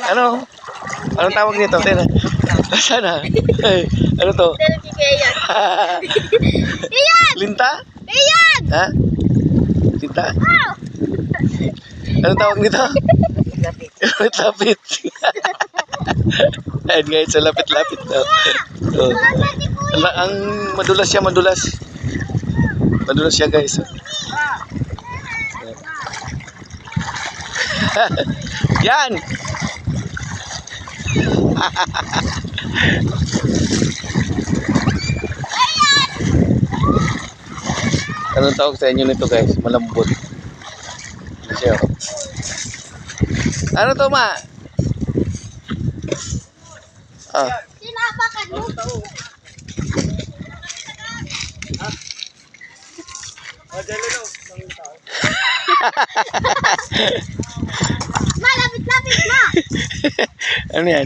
Ano? Anong tawag nito? Tina? Sana? Ano to? Linta? Ha? Linta? Anong tawag nito? Lapit-lapit. Ayan guys, so lapit-lapit na. So, ang madulas siya, madulas. Madulas siya guys. Yan! Anong tawag sa inyo nito guys? Malambot. Siya. Ano to ma? Ah. Sinapakan mo. Malapit-lapit na. Ano yan?